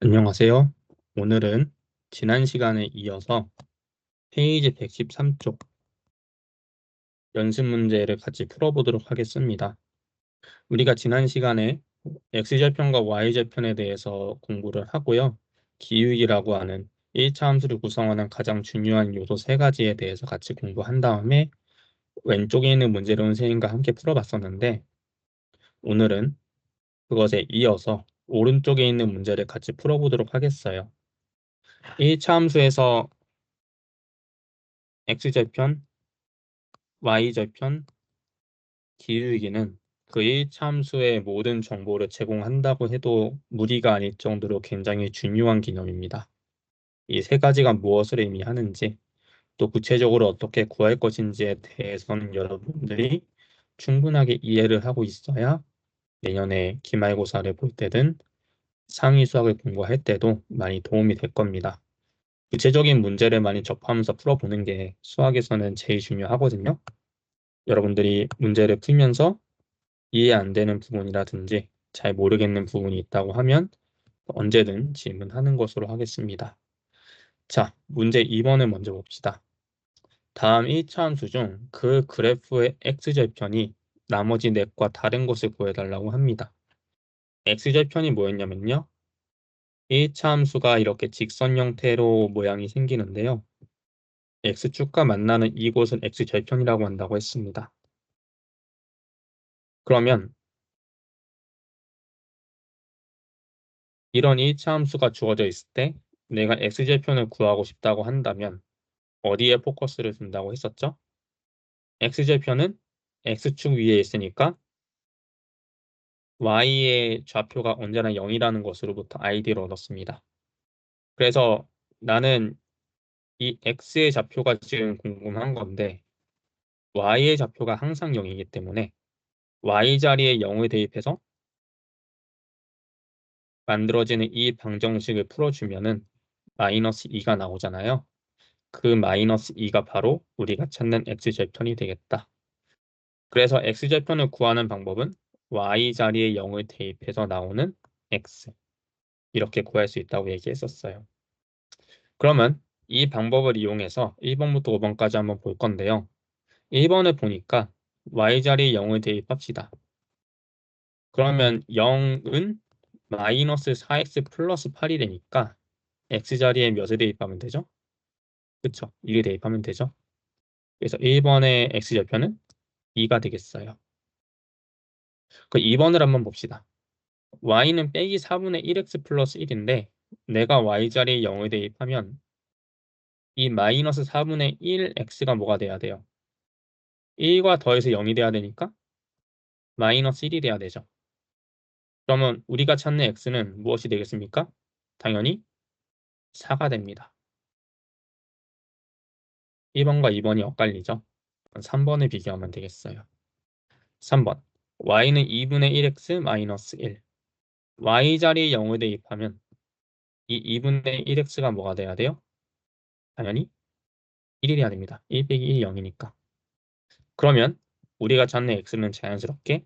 안녕하세요. 오늘은 지난 시간에 이어서 페이지 113쪽 연습 문제를 같이 풀어보도록 하겠습니다. 우리가 지난 시간에 x절편과 y절편에 대해서 공부를 하고요. 기울기라고 하는 1차 함수를 구성하는 가장 중요한 요소 세 가지에 대해서 같이 공부한 다음에 왼쪽에 있는 문제를 선생님과 함께 풀어봤었는데, 오늘은 그것에 이어서 오른쪽에 있는 문제를 같이 풀어보도록 하겠어요. 1차 함수에서 x절편, y절편, 기울기는 그 1차 함수의 모든 정보를 제공한다고 해도 무리가 아닐 정도로 굉장히 중요한 개념입니다. 이 세 가지가 무엇을 의미하는지, 또 구체적으로 어떻게 구할 것인지에 대해서는 여러분들이 충분하게 이해를 하고 있어야 내년에 기말고사를 볼 때든 상위 수학을 공부할 때도 많이 도움이 될 겁니다. 구체적인 문제를 많이 접하면서 풀어보는 게 수학에서는 제일 중요하거든요. 여러분들이 문제를 풀면서 이해 안 되는 부분이라든지 잘 모르겠는 부분이 있다고 하면 언제든 질문하는 것으로 하겠습니다. 자, 문제 2번을 먼저 봅시다. 다음 1차 함수 중 그 그래프의 x절편이 나머지 넷과 다른 것을 구해달라고 합니다. x절편이 뭐였냐면요. 1차 함수가 이렇게 직선 형태로 모양이 생기는데요. x축과 만나는 이곳은 x절편이라고 한다고 했습니다. 그러면 이런 1차 함수가 주어져 있을 때 내가 x절편을 구하고 싶다고 한다면 어디에 포커스를 둔다고 했었죠? x절편은 x축 위에 있으니까 y의 좌표가 언제나 0이라는 것으로부터 아이디를 얻었습니다. 그래서 나는 이 x의 좌표가 지금 궁금한 건데 y의 좌표가 항상 0이기 때문에 y 자리에 0을 대입해서 만들어지는 이 방정식을 풀어주면은 마이너스 2가 나오잖아요. 그 마이너스 2가 바로 우리가 찾는 x절편이 되겠다. 그래서 x절편을 구하는 방법은 y 자리에 0을 대입해서 나오는 x 이렇게 구할 수 있다고 얘기했었어요. 그러면 이 방법을 이용해서 1번부터 5번까지 한번 볼 건데요. 1번을 보니까 y 자리에 0을 대입합시다. 그러면 0은 마이너스 4x 플러스 8이 되니까 x 자리에 몇을 대입하면 되죠? 그쵸? 1을 대입하면 되죠? 그래서 1번의 x절편은 2가 되겠어요. 그 2번을 한번 봅시다. y는 빼기 4분의 1x 플러스 1인데 내가 y 자리에 0을 대입하면 이 마이너스 4분의 1x가 뭐가 돼야 돼요? 1과 더해서 0이 돼야 되니까 마이너스 1이 돼야 되죠. 그러면 우리가 찾는 x는 무엇이 되겠습니까? 당연히 4가 됩니다. 1번과 2번이 엇갈리죠. 3번을 비교하면 되겠어요. 3번 y는 2분의 1x 마이너스 1 y 자리에 0을 대입하면 이 2분의 1x가 뭐가 돼야 돼요? 당연히 1이 돼야 됩니다. 1 빼기 1이 0이니까. 그러면 우리가 찾는 x는 자연스럽게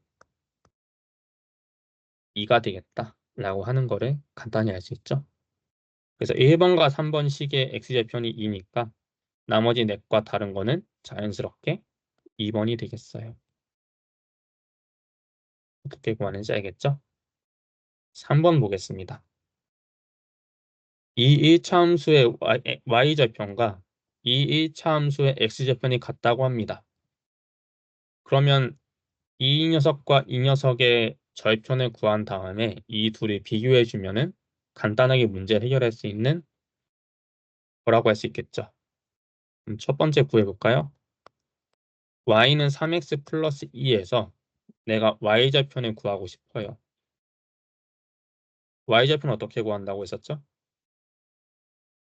2가 되겠다라고 하는 거를 간단히 알 수 있죠. 그래서 1번과 3번 식의 x절편이 2니까 나머지 넷과 다른 거는 자연스럽게 2번이 되겠어요. 어떻게 구하는지 알겠죠? 3번 보겠습니다. 이 1차 함수의 y절편과 이 1차 함수의 x절편이 같다고 합니다. 그러면 이 녀석과 이 녀석의 절편을 구한 다음에 이 둘을 비교해 주면은 간단하게 문제를 해결할 수 있는 거라고 할 수 있겠죠. 그럼 첫 번째 구해볼까요? y는 3x 플러스 2에서 내가 y절편을 구하고 싶어요. y절편 어떻게 구한다고 했었죠?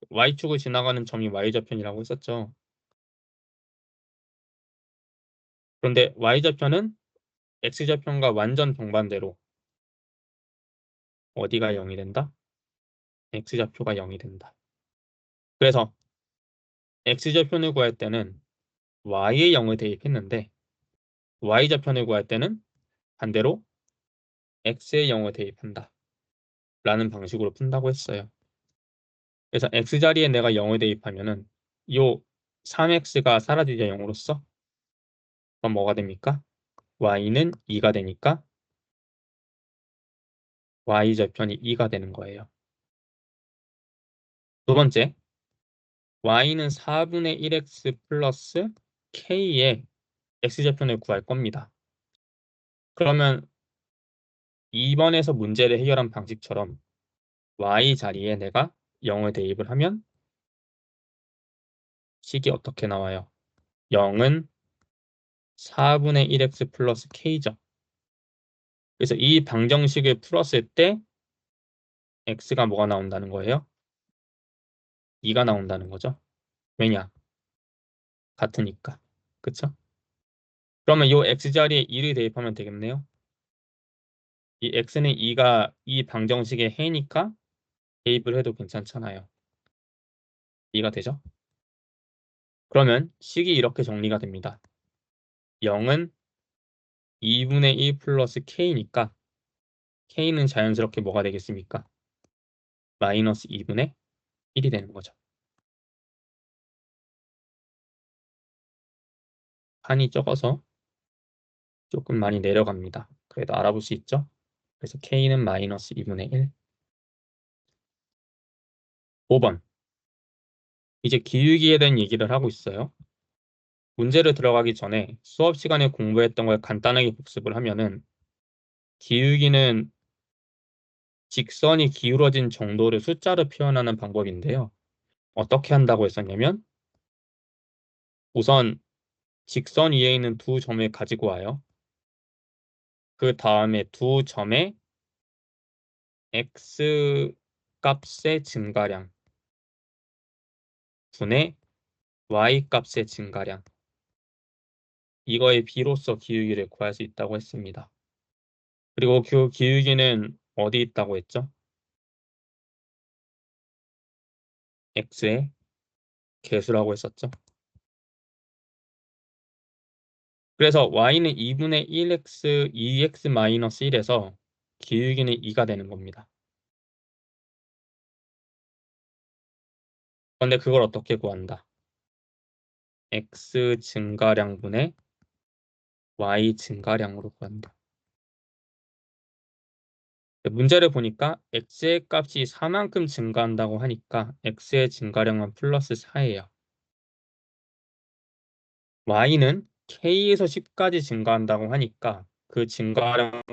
y축을 지나가는 점이 y절편이라고 했었죠. 그런데 y절편은 x절편과 완전 정반대로 어디가 0이 된다? x좌표가 0이 된다. 그래서 x절편을 구할 때는 y의 0을 대입했는데 y좌편을 구할 때는 반대로 x의 0을 대입한다. 라는 방식으로 푼다고 했어요. 그래서 x자리에 내가 0을 대입하면은 요 3x가 사라지죠, 0으로써. 그럼 뭐가 됩니까? y는 2가 되니까 y절편이 2가 되는 거예요. 두 번째, y는 4분의 1x 플러스 k의 x절편을 구할 겁니다. 그러면 2번에서 문제를 해결한 방식처럼 y 자리에 내가 0을 대입을 하면 식이 어떻게 나와요? 0은 4분의 1x 플러스 k죠. 그래서 이 방정식을 풀었을 때 x가 뭐가 나온다는 거예요? 2가 나온다는 거죠. 왜냐? 같으니까. 그쵸? 그러면 이 x자리에 2를 대입하면 되겠네요. 이 x는 2가 이 방정식의 해니까 대입을 해도 괜찮잖아요. 2가 되죠? 그러면 식이 이렇게 정리가 됩니다. 0은 2분의 1 플러스 k니까 k는 자연스럽게 뭐가 되겠습니까? 마이너스 2분의 1이 되는 거죠. 판이 적어서 조금 많이 내려갑니다. 그래도 알아볼 수 있죠? 그래서 k는 마이너스 2분의 1. 5번. 이제 기울기에 대한 얘기를 하고 있어요. 문제를 들어가기 전에 수업 시간에 공부했던 걸 간단하게 복습을 하면은 기울기는 직선이 기울어진 정도를 숫자로 표현하는 방법인데요. 어떻게 한다고 했었냐면 우선 직선 위에 있는 두 점을 가지고 와요. 그 다음에 두 점의 x 값의 증가량 분의 y 값의 증가량 이거의 비로서 기울기를 구할 수 있다고 했습니다. 그리고 그 기울기는 어디 있다고 했죠? x의 개수라고 했었죠. 그래서 y는 2분의 1x, 2x-1에서 기울기는 2가 되는 겁니다. 그런데 그걸 어떻게 구한다? x 증가량분의 y 증가량으로 구한다. 문제를 보니까 x의 값이 4만큼 증가한다고 하니까 x의 증가량은 플러스 4예요. y는 k에서 10까지 증가한다고 하니까 그 증가량을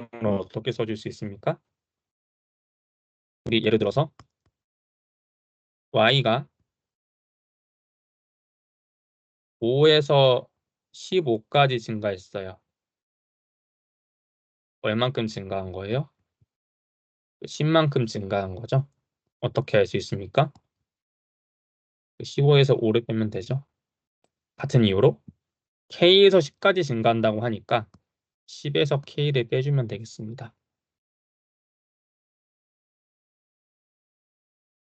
어떻게 써줄 수 있습니까? 우리 예를 들어서 y가 5에서 15까지 증가했어요. 얼만큼 증가한 거예요? 10만큼 증가한 거죠. 어떻게 할 수 있습니까? 15에서 5를 빼면 되죠. 같은 이유로 K에서 10까지 증가한다고 하니까 10에서 K를 빼주면 되겠습니다.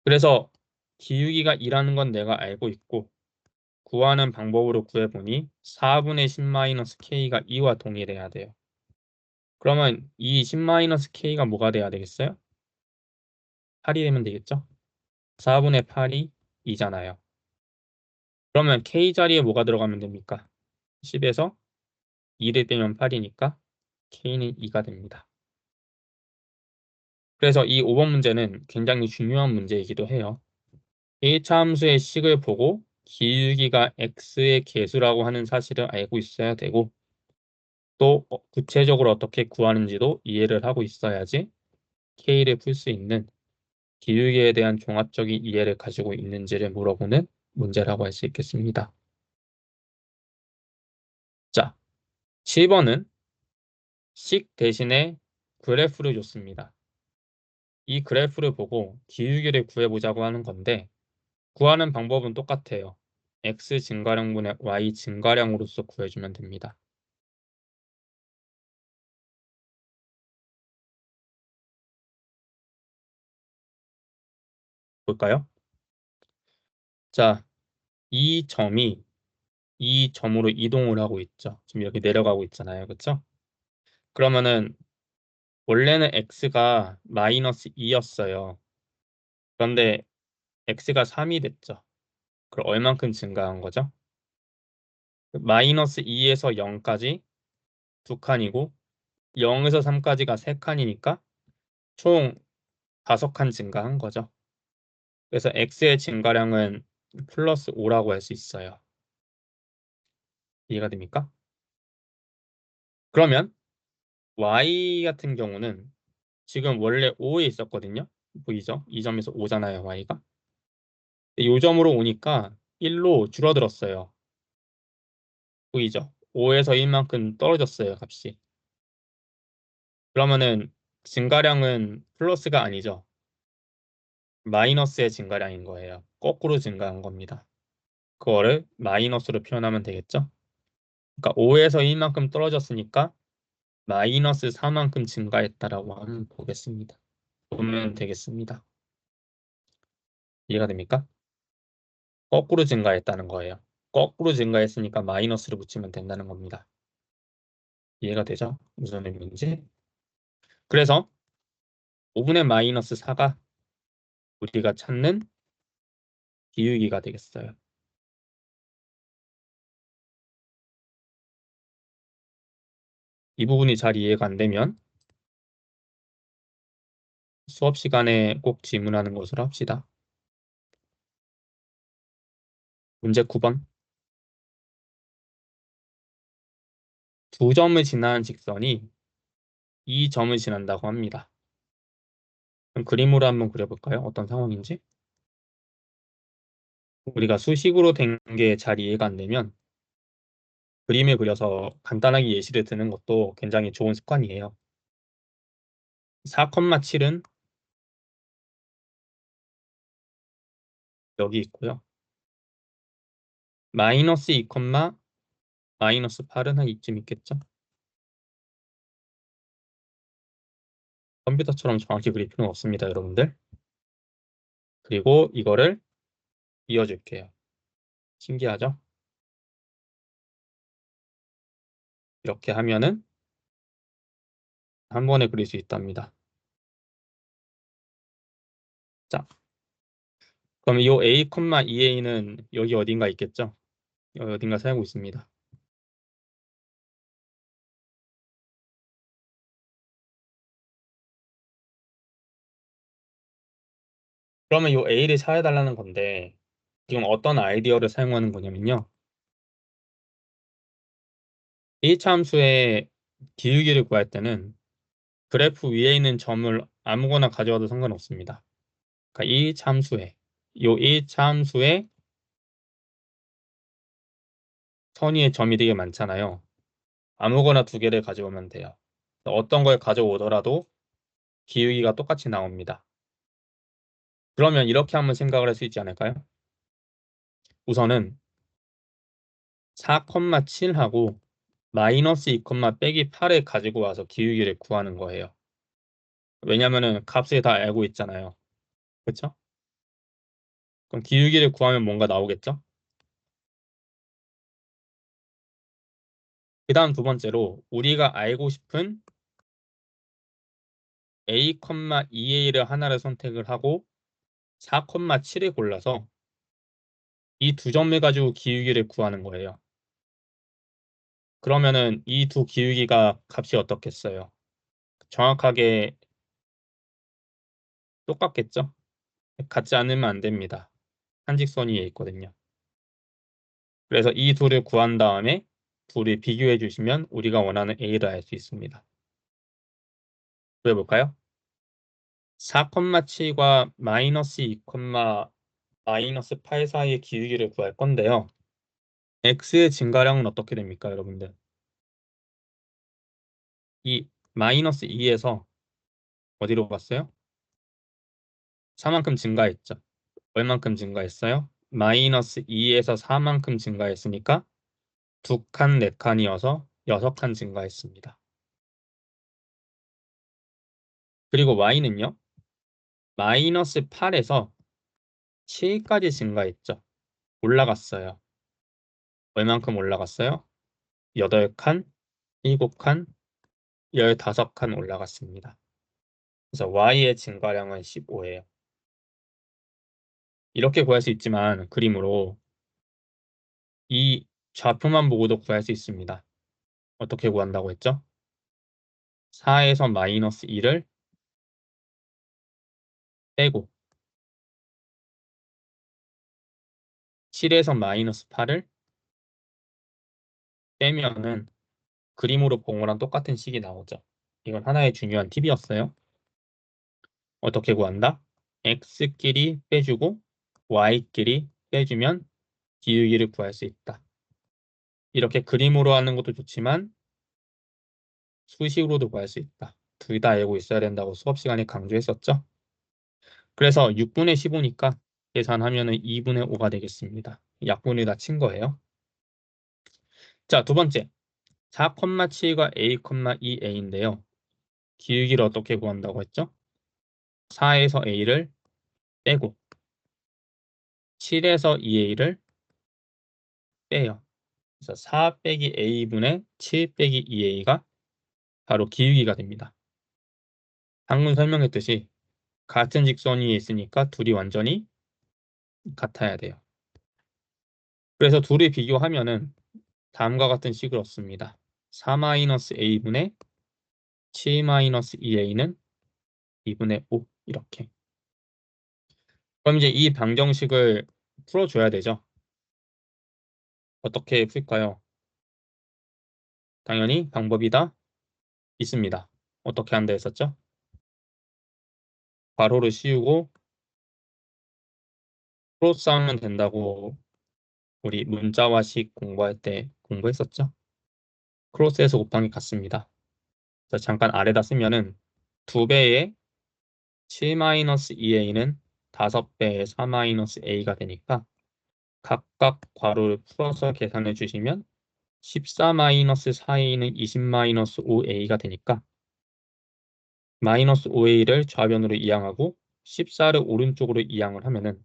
그래서 기울기가 2라는 건 내가 알고 있고 구하는 방법으로 구해보니 4분의 10-K가 2와 동일해야 돼요. 그러면 이 10-K가 뭐가 돼야 되겠어요? 8이 되면 되겠죠? 4분의 8이 2잖아요. 그러면 K 자리에 뭐가 들어가면 됩니까? 10에서 2를 빼면 8이니까 K는 2가 됩니다. 그래서 이 5번 문제는 굉장히 중요한 문제이기도 해요. 1차 함수의 식을 보고 기울기가 x의 개수라고 하는 사실을 알고 있어야 되고 또 구체적으로 어떻게 구하는지도 이해를 하고 있어야지 K를 풀 수 있는 기울기에 대한 종합적인 이해를 가지고 있는지를 물어보는 문제라고 할 수 있겠습니다. 자, 7번은 식 대신에 그래프를 줬습니다. 이 그래프를 보고 기울기를 구해보자고 하는 건데 구하는 방법은 똑같아요. x 증가량분의 y 증가량으로서 구해주면 됩니다. 볼까요? 자, 이 점이 이 점으로 이동을 하고 있죠. 지금 이렇게 내려가고 있잖아요. 그렇죠? 그러면은 원래는 x가 마이너스 2였어요. 그런데 x가 3이 됐죠. 그럼 얼만큼 증가한 거죠? 마이너스 2에서 0까지 두 칸이고 0에서 3까지가 세 칸이니까 총 5칸 증가한 거죠. 그래서 x의 증가량은 플러스 5라고 할 수 있어요. 이해가 됩니까? 그러면 y 같은 경우는 지금 원래 5에 있었거든요. 보이죠? 이 점에서 5잖아요, y가. 이 점으로 오니까 1로 줄어들었어요. 보이죠? 5에서 1만큼 떨어졌어요, 값이. 그러면은 증가량은 플러스가 아니죠. 마이너스의 증가량인 거예요. 거꾸로 증가한 겁니다. 그거를 마이너스로 표현하면 되겠죠? 그러니까 5에서 1만큼 떨어졌으니까 마이너스 4만큼 증가했다라고 하면 보겠습니다. 보면 되겠습니다. 이해가 됩니까? 거꾸로 증가했다는 거예요. 거꾸로 증가했으니까 마이너스를 붙이면 된다는 겁니다. 이해가 되죠? 무슨 의미인지? 그래서 5분의 마이너스 4가 우리가 찾는 기울기가 되겠어요. 이 부분이 잘 이해가 안 되면 수업 시간에 꼭 질문하는 것으로 합시다. 문제 9번. 두 점을 지나는 직선이 이 점을 지난다고 합니다. 그럼 그림으로 한번 그려볼까요? 어떤 상황인지? 우리가 수식으로 된 게 잘 이해가 안 되면 그림을 그려서 간단하게 예시를 드는 것도 굉장히 좋은 습관이에요. 4,7은 여기 있고요. 마이너스 2, 마이너스 8은 한 이쯤 있겠죠? 컴퓨터처럼 정확히 그릴 필요는 없습니다, 여러분들. 그리고 이거를 이어줄게요. 신기하죠? 이렇게 하면은 한 번에 그릴 수 있답니다. 자, 그럼 이 a, 2a는 여기 어딘가 있겠죠? 여기 어딘가 살고 있습니다. 그러면 이 a를 찾아달라는 건데 지금 어떤 아이디어를 사용하는 거냐면요. A차함수의 기울기를 구할 때는 그래프 위에 있는 점을 아무거나 가져와도 상관없습니다. 그러니까 이 차함수의 선 위에 점이 되게 많잖아요. 아무거나 두 개를 가져오면 돼요. 어떤 걸 가져오더라도 기울기가 똑같이 나옵니다. 그러면 이렇게 한번 생각을 할 수 있지 않을까요? 우선은 4,7하고 마이너스 2, 빼기 8을 가지고 와서 기울기를 구하는 거예요. 왜냐면은 값을 다 알고 있잖아요. 그렇죠? 그럼 기울기를 구하면 뭔가 나오겠죠? 그 다음 두 번째로 우리가 알고 싶은 a, 2a를 하나를 선택을 하고 4,7을 골라서 이 두 점을 가지고 기울기를 구하는 거예요. 그러면은 이 두 기울기가 값이 어떻겠어요? 정확하게 똑같겠죠? 같지 않으면 안 됩니다. 한직선 위에 있거든요. 그래서 이 둘을 구한 다음에 둘을 비교해 주시면 우리가 원하는 a를 알 수 있습니다. 그래볼까요? 4,7과 마이너스 2, 마이너스 8 사이의 기울기를 구할 건데요. x의 증가량은 어떻게 됩니까, 여러분들? 이 마이너스 2에서 어디로 갔어요? 4만큼 증가했죠. 얼만큼 증가했어요? 마이너스 2에서 4만큼 증가했으니까 두 칸, 네 칸이어서 6칸 증가했습니다. 그리고 y는요. 마이너스 8에서 7까지 증가했죠. 올라갔어요. 얼만큼 올라갔어요? 8칸, 7칸, 15칸 올라갔습니다. 그래서 y의 증가량은 15예요. 이렇게 구할 수 있지만 그림으로 이 좌표만 보고도 구할 수 있습니다. 어떻게 구한다고 했죠? 4에서 마이너스 2를 빼고 7에서 마이너스 8을 빼면은 그림으로 본 거랑 똑같은 식이 나오죠. 이건 하나의 중요한 팁이었어요. 어떻게 구한다? x끼리 빼주고 y끼리 빼주면 기울기를 구할 수 있다. 이렇게 그림으로 하는 것도 좋지만 수식으로도 구할 수 있다. 둘 다 알고 있어야 된다고 수업 시간에 강조했었죠. 그래서 6분의 15니까 계산하면 2분의 5가 되겠습니다. 약분을 다 친 거예요. 자, 두 번째. 4,7과 a,2a인데요. 기울기를 어떻게 구한다고 했죠? 4에서 a를 빼고 7에서 2a를 빼요. 그래서 4 빼기 a분의 7 빼기 2a가 바로 기울기가 됩니다. 방금 설명했듯이 같은 직선 위에 있으니까 둘이 완전히 같아야 돼요. 그래서 둘이 비교하면은 다음과 같은 식을 얻습니다. 4-a분의 7-2a는 2분의 5 이렇게. 그럼 이제 이 방정식을 풀어줘야 되죠. 어떻게 풀까요? 당연히 방법이 다 있습니다. 어떻게 한다 했었죠? 괄호를 씌우고 크로스 하면 된다고 우리 문자와식 공부할 때 공부했었죠? 크로스에서 곱하기 같습니다. 그래서 잠깐 아래다 쓰면은 2배의 7-2a는 5배의 4-a가 되니까 각각 괄호를 풀어서 계산해 주시면 14-4a는 20-5a가 되니까 마이너스 5a를 좌변으로 이항하고 14를 오른쪽으로 이항을 하면은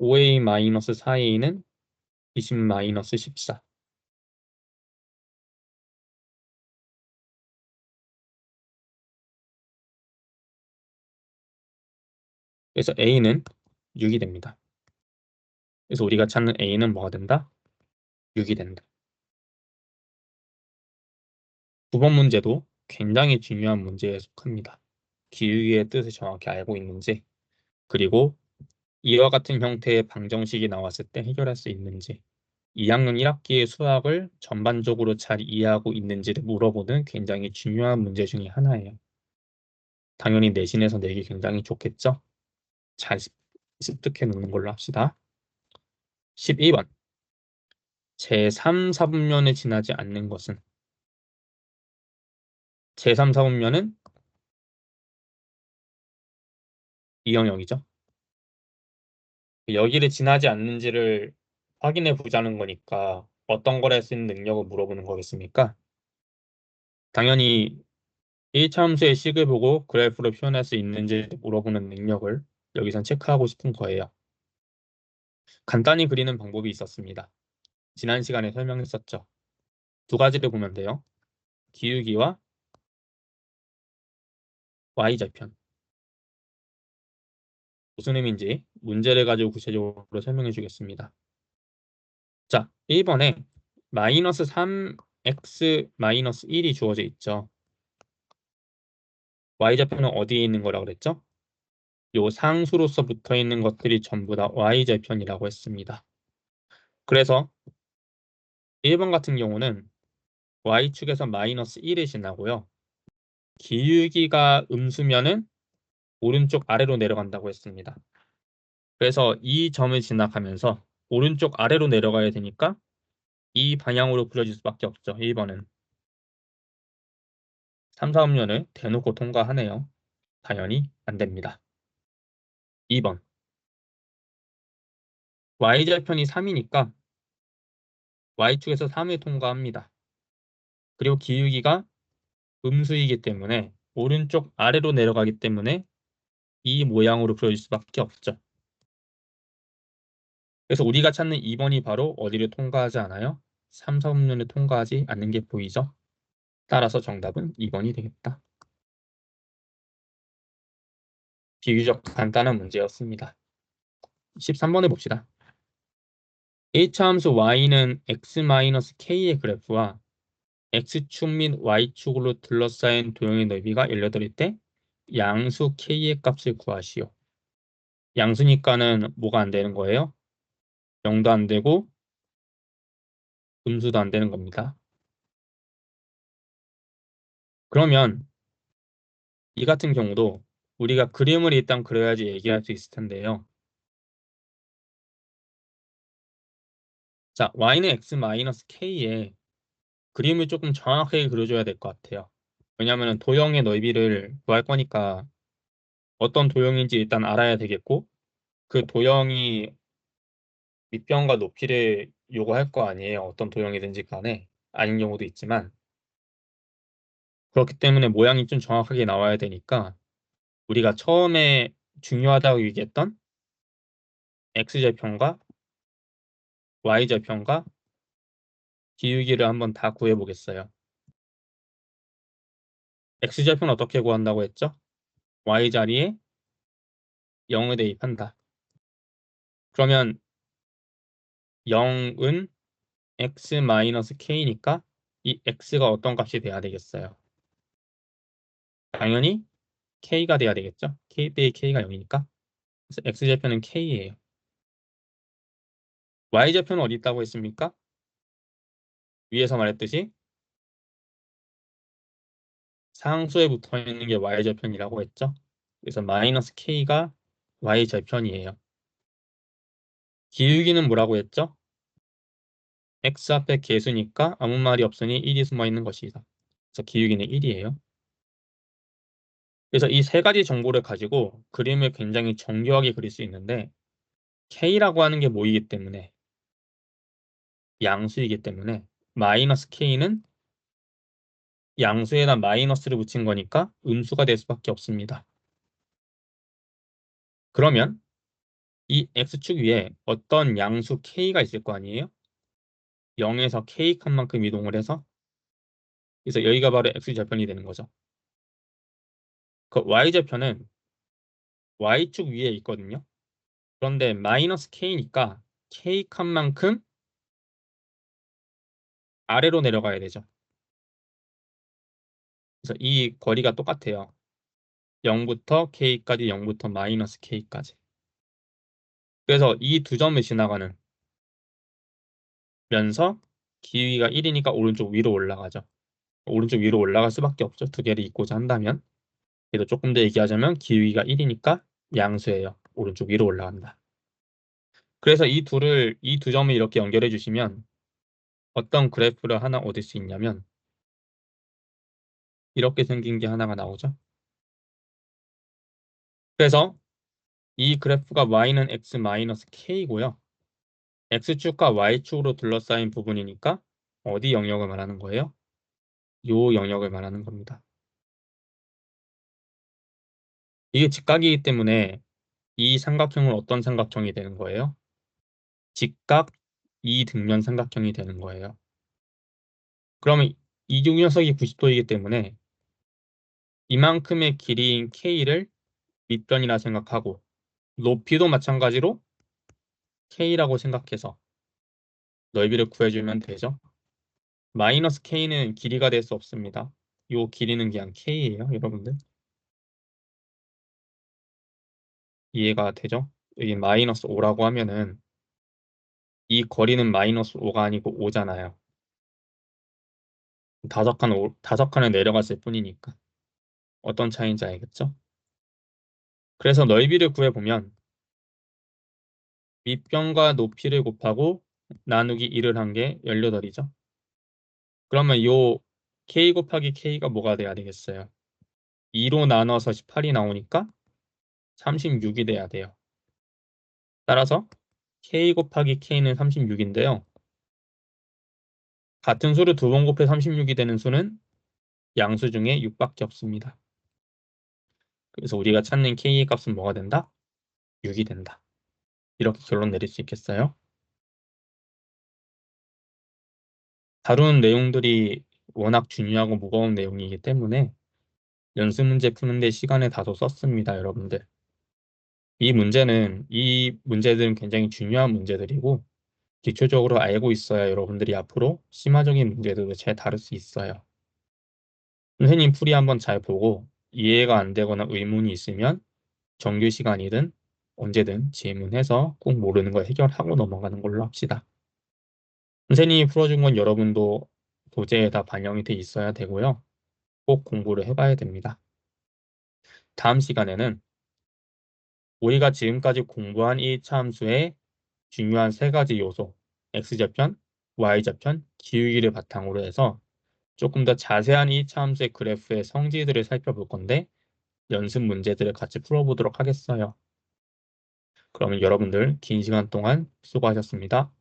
5a-4a는 20-14. 그래서 a는 6이 됩니다. 그래서 우리가 찾는 a는 뭐가 된다? 6이 된다. 9번 문제도 굉장히 중요한 문제에 속합니다. 기울기의 뜻을 정확히 알고 있는지, 그리고 이와 같은 형태의 방정식이 나왔을 때 해결할 수 있는지, 2학년 1학기의 수학을 전반적으로 잘 이해하고 있는지를 물어보는 굉장히 중요한 문제 중에 하나예요. 당연히 내신에서 내기 굉장히 좋겠죠? 잘 습득해 놓는 걸로 합시다. 12번. 제3, 4분면에 지나지 않는 것은 제3, 4분면은 이 영역이죠. 여기를 지나지 않는지를 확인해 보자는 거니까 어떤 걸 할 수 있는 능력을 물어보는 거겠습니까? 당연히 1차함수의 식을 보고 그래프로 표현할 수 있는지 물어보는 능력을 여기선 체크하고 싶은 거예요. 간단히 그리는 방법이 있었습니다. 지난 시간에 설명했었죠. 두 가지를 보면 돼요. 기울기와 y절편. 무슨 의미인지 문제를 가지고 구체적으로 설명해 주겠습니다. 자, 1번에 마이너스 3x 마이너스 1이 주어져 있죠. y절편은 어디에 있는 거라고 그랬죠? 요 상수로서 붙어 있는 것들이 전부 다 y절편이라고 했습니다. 그래서 1번 같은 경우는 y축에서 마이너스 1이 지나고요. 기울기가 음수면은 오른쪽 아래로 내려간다고 했습니다. 그래서 이 점을 지나가면서 오른쪽 아래로 내려가야 되니까 이 방향으로 그려질 수밖에 없죠. 1번은. 3, 4음면을 대놓고 통과하네요. 당연히 안 됩니다. 2번. y절편이 3이니까 y축에서 3을 통과합니다. 그리고 기울기가 음수이기 때문에 오른쪽 아래로 내려가기 때문에 이 모양으로 그려질 수밖에 없죠. 그래서 우리가 찾는 2번이 바로 어디를 통과하지 않아요? 3, 4음면을 통과하지 않는 게 보이죠? 따라서 정답은 2번이 되겠다. 비교적 간단한 문제였습니다. 13번에 봅시다. 1차 함수 y는 x-k의 그래프와 x축 및 y축으로 둘러싸인 도형의 넓이가 18일 때 양수 k의 값을 구하시오. 양수니까는 뭐가 안 되는 거예요? 0도 안 되고 음수도 안 되는 겁니다. 그러면 이 같은 경우도 우리가 그림을 일단 그려야지 얘기할 수 있을 텐데요. 자, y는 x-k에 그림을 조금 정확하게 그려줘야 될 것 같아요. 왜냐하면 도형의 넓이를 구할 거니까 어떤 도형인지 일단 알아야 되겠고 그 도형이 밑변과 높이를 요구할 거 아니에요. 어떤 도형이든지 간에 아닌 경우도 있지만 그렇기 때문에 모양이 좀 정확하게 나와야 되니까 우리가 처음에 중요하다고 얘기했던 x절편과 y절편과 기울기를 한번 다 구해보겠어요. x절편 어떻게 구한다고 했죠? y 자리에 0을 대입한다. 그러면 0은 x-k니까 이 x가 어떤 값이 돼야 되겠어요? 당연히 k가 돼야 되겠죠? k 빼기 k가 0이니까. 그래서 x절편은 k예요. y절편은 어디 있다고 했습니까? 위에서 말했듯이 상수에 붙어 있는 게 y절편이라고 했죠? 그래서 마이너스 k가 y절편이에요. 기울기는 뭐라고 했죠? x 앞에 개수니까 아무 말이 없으니 1이 숨어 있는 것이다. 그래서 기울기는 1이에요. 그래서 이 세 가지 정보를 가지고 그림을 굉장히 정교하게 그릴 수 있는데 k라고 하는 게 뭐이기 때문에 양수이기 때문에 마이너스 k는 양수에다 마이너스를 붙인 거니까 음수가 될 수밖에 없습니다. 그러면 이 x축 위에 어떤 양수 k가 있을 거 아니에요? 0에서 k 칸만큼 이동을 해서 그래서 여기가 바로 x절편이 되는 거죠. 그 y절편은 y축 위에 있거든요. 그런데 마이너스 k니까 k 칸만큼 아래로 내려가야 되죠. 그래서 이 거리가 똑같아요. 0부터 k까지 0부터 마이너스 k까지. 그래서 이 두 점을 지나가는 면서 기울기가 1이니까 오른쪽 위로 올라가죠. 오른쪽 위로 올라갈 수밖에 없죠. 두 개를 잇고자 한다면. 그래도 조금 더 얘기하자면 기울기가 1이니까 양수예요. 오른쪽 위로 올라간다. 그래서 이 두 점을 이렇게 연결해 주시면 어떤 그래프를 하나 얻을 수 있냐면 이렇게 생긴 게 하나가 나오죠. 그래서 이 그래프가 y는 x-k고요. x축과 y축으로 둘러싸인 부분이니까 어디 영역을 말하는 거예요? 요 영역을 말하는 겁니다. 이게 직각이기 때문에 이 삼각형은 어떤 삼각형이 되는 거예요? 직각 이등면 삼각형이 되는 거예요. 그러면 이 녀석이 90도이기 때문에 이만큼의 길이인 k를 밑변이라 생각하고 높이도 마찬가지로 k라고 생각해서 넓이를 구해주면 되죠. 마이너스 k는 길이가 될 수 없습니다. 요 길이는 그냥 k예요, 여러분들. 이해가 되죠? 여기 마이너스 5라고 하면은 이 거리는 마이너스 5가 아니고 5잖아요. 다섯 칸을 내려갔을 뿐이니까. 어떤 차이인지 알겠죠? 그래서 넓이를 구해보면 밑변과 높이를 곱하고 나누기 1을 한 게 18이죠. 그러면 요 k 곱하기 k가 뭐가 돼야 되겠어요? 2로 나눠서 18이 나오니까 36이 돼야 돼요. 따라서 k 곱하기 k는 36인데요. 같은 수를 두 번 곱해 36이 되는 수는 양수 중에 6밖에 없습니다. 그래서 우리가 찾는 k의 값은 뭐가 된다? 6이 된다. 이렇게 결론 내릴 수 있겠어요? 다룬 내용들이 워낙 중요하고 무거운 내용이기 때문에 연습 문제 푸는데 시간을 다소 썼습니다, 여러분들. 이 문제들은 굉장히 중요한 문제들이고 기초적으로 알고 있어야 여러분들이 앞으로 심화적인 문제들을 잘 다룰 수 있어요. 선생님 풀이 한번 잘 보고 이해가 안 되거나 의문이 있으면 정규 시간이든 언제든 질문해서 꼭 모르는 거 해결하고 넘어가는 걸로 합시다. 선생님이 풀어준 건 여러분도 도제에 다 반영이 돼 있어야 되고요. 꼭 공부를 해봐야 됩니다. 다음 시간에는 우리가 지금까지 공부한 이 함수의 중요한 세 가지 요소, x좌편, y좌편, 기울기를 바탕으로 해서 조금 더 자세한 이 함수의 그래프의 성질들을 살펴볼 건데 연습 문제들을 같이 풀어보도록 하겠어요. 그러면 여러분들 긴 시간 동안 수고하셨습니다.